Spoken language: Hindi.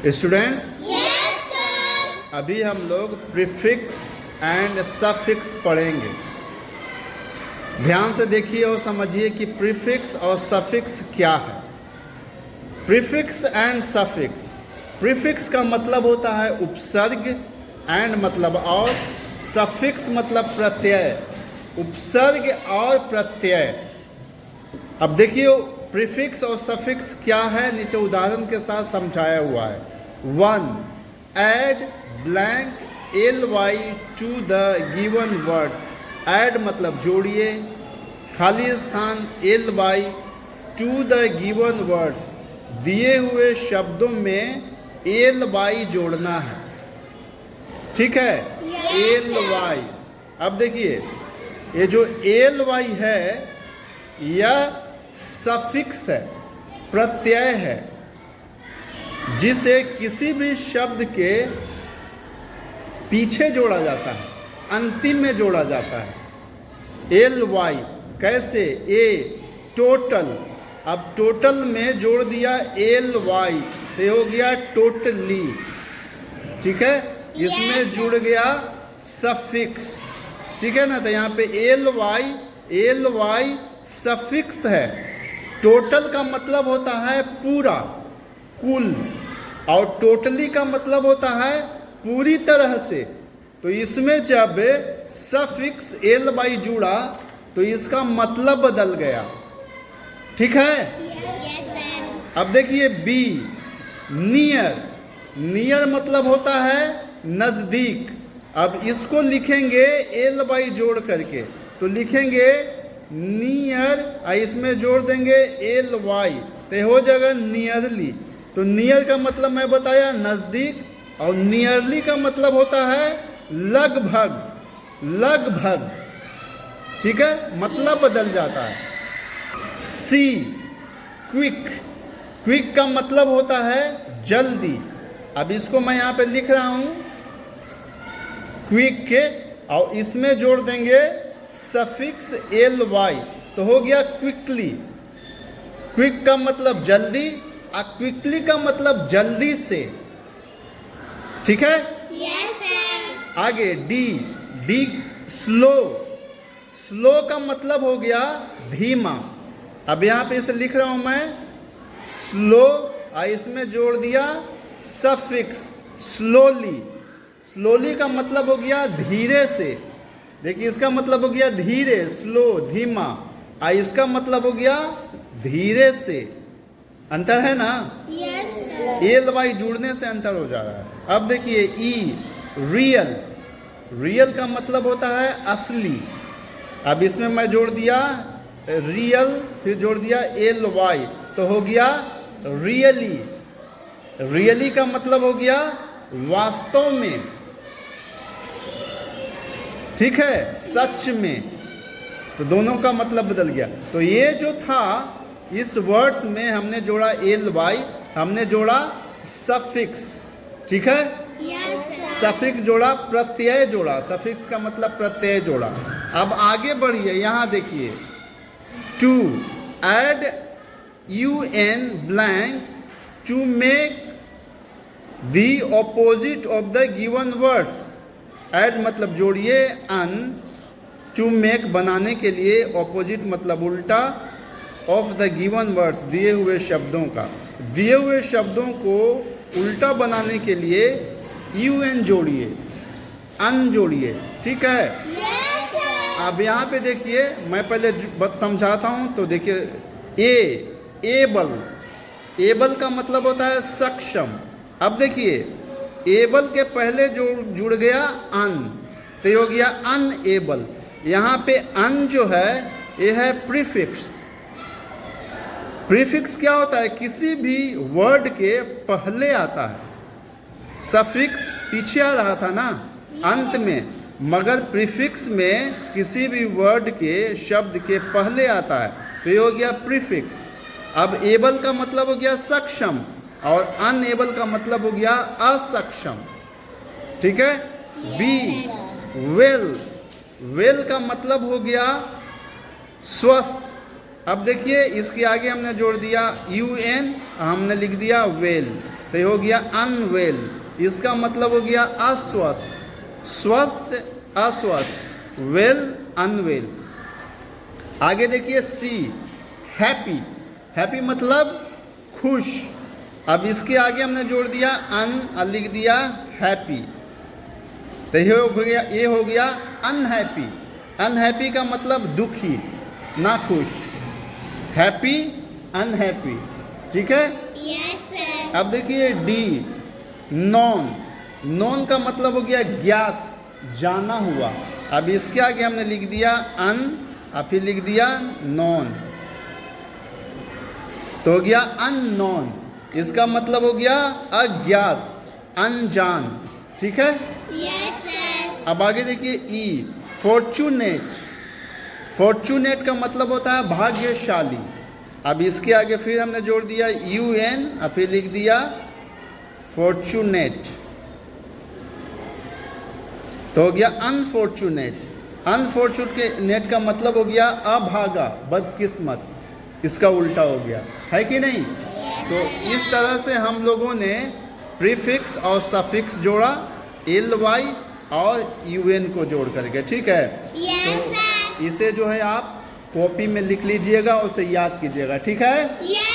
Students, yes sir. अभी हम लोग प्रीफिक्स एंड सफिक्स पढ़ेंगे। ध्यान से देखिए और समझिए कि प्रीफिक्स और सफिक्स क्या है। प्रीफिक्स एंड सफिक्स, प्रीफिक्स का मतलब होता है उपसर्ग, एंड मतलब और, सफिक्स मतलब प्रत्यय, उपसर्ग और प्रत्यय। अब देखिए प्रीफिक्स और सफिक्स क्या है, नीचे उदाहरण के साथ समझाया हुआ है। 1. Add blank ly to the given words. Add मतलब जोड़िए, खाली स्थान ly to the given words, दिए हुए शब्दों में ly जोड़ना है। ठीक है, ly। अब देखिए ये जो ly है यह सफिक्स है, प्रत्यय है, जिसे किसी भी शब्द के पीछे जोड़ा जाता है, अंतिम में जोड़ा जाता है। ly कैसे? टोटल, अब टोटल में जोड़ दिया ly तो हो गया टोटली। ठीक है, इसमें जुड़ गया सफिक्स। ठीक है ना, तो यहाँ पे ly सफिक्स है। टोटल का मतलब होता है पूरा, कुल, और टोटली का मतलब होता है पूरी तरह से। तो इसमें जब सफिक्स ly जुड़ा तो इसका मतलब बदल गया। ठीक है, यस सर। अब देखिए बी, नियर। नियर मतलब होता है नज़दीक। अब इसको लिखेंगे ly जोड़ करके, तो लिखेंगे नियर, इसमें जोड़ देंगे ly तो हो जाएगा नियरली। तो नियर का मतलब मैं बताया नज़दीक, और नियरली का मतलब होता है लगभग, लगभग। ठीक है, मतलब बदल जाता है। सी, क्विक। क्विक का मतलब होता है जल्दी। अब इसको मैं यहाँ पे लिख रहा हूँ क्विक के, और इसमें जोड़ देंगे सफिक्स ly तो हो गया क्विकली। क्विक का मतलब जल्दी, और क्विकली का मतलब जल्दी से। ठीक है, यस सर। आगे डी, डी स्लो। स्लो का मतलब हो गया धीमा। अब यहाँ पे इसे लिख रहा हूं मैं स्लो, और इसमें जोड़ दिया सफिक्स स्लोली। स्लोली का मतलब हो गया धीरे से। देखिए इसका मतलब हो गया धीरे, स्लो, धीमा, और इसका मतलब हो गया धीरे से। अंतर है ना? Yes sir. ly जुड़ने से अंतर हो जा रहा है। अब देखिए ई, रियल। रियल का मतलब होता है असली। अब इसमें मैं जोड़ दिया रियल, फिर जोड़ दिया ly तो हो गया रियली। रियली का मतलब हो गया वास्तव में। ठीक है, सच में। तो दोनों का मतलब बदल गया। तो ये जो था, इस वर्ड्स में हमने जोड़ा ly, हमने जोड़ा सफिक्स। ठीक है, यस सर। सफिक्स जोड़ा, प्रत्यय जोड़ा। सफिक्स का मतलब प्रत्यय जोड़ा। अब आगे बढ़िए, यहाँ देखिए two, add un blank to make the opposite of the given words. Add मतलब जोड़िए, अन, टू मेक बनाने के लिए, ऑपोजिट मतलब उल्टा, ऑफ द गिवन वर्ड्स दिए हुए शब्दों का। दिए हुए शब्दों को उल्टा बनाने के लिए un जोड़िए, अन जोड़िए। ठीक है, यस सर। अब यहाँ पे देखिए, मैं पहले बस समझाता हूँ। तो देखिए एबल। एबल का मतलब होता है सक्षम। अब देखिए एबल के पहले जो जुड़ गया अन, तो ये हो गया अनएबल। यहाँ पे अन जो है ये है प्रीफिक्स। प्रीफिक्स क्या होता है? किसी भी वर्ड के पहले आता है। सफिक्स पीछे आ रहा था ना, अंत में, मगर प्रीफिक्स में किसी भी वर्ड के, शब्द के पहले आता है, तो ये हो गया प्रीफिक्स। अब एबल का मतलब हो गया सक्षम, और अनएबल का मतलब हो गया असक्षम। ठीक है, बी, वेल। वेल का मतलब हो गया स्वस्थ। अब देखिए इसके आगे हमने जोड़ दिया un, हमने लिख दिया वेल। तो ये हो गया अनवेल, इसका मतलब हो गया अस्वस्थ, स्वस्थ अस्वस्थ, वेल अनवेल। आगे देखिए सी, हैप्पी, हैप्पी मतलब खुश। अब इसके आगे हमने जोड़ दिया अन और लिख दिया हैप्पी, तो ये हो गया अनहैप्पी। अनहैप्पी का मतलब दुखी, ना खुश। हैप्पी, अनहैप्पी, ठीक है। Yes, sir. अब देखिए डी, नॉन। नॉन का मतलब हो गया ज्ञात, जाना हुआ। अब इसके आगे हमने लिख दिया अन और फिर लिख दिया नॉन, तो हो गया अननोन। इसका मतलब हो गया अज्ञात, अनजान, ठीक है। Yes, sir. अब आगे देखिए ई, फॉर्चूनेट। फॉर्चूनेट का मतलब होता है भाग्यशाली। अब इसके आगे फिर हमने जोड़ दिया यू एन और फिर लिख दिया फॉर्चूनेट, तो हो गया अनफॉर्चूनेट। अनफॉर्चूनेट का मतलब हो गया अभागा, बदकिस्मत, इसका उल्टा हो गया, है कि नहीं। तो इस तरह से हम लोगों ने प्रीफिक्स और सफिक्स जोड़ा, एल वाई और यू एन को जोड़ करके, ठीक है। Yes, तो sir. इसे जो है आप कॉपी में लिख लीजिएगा और उसे याद कीजिएगा, ठीक है। Yes,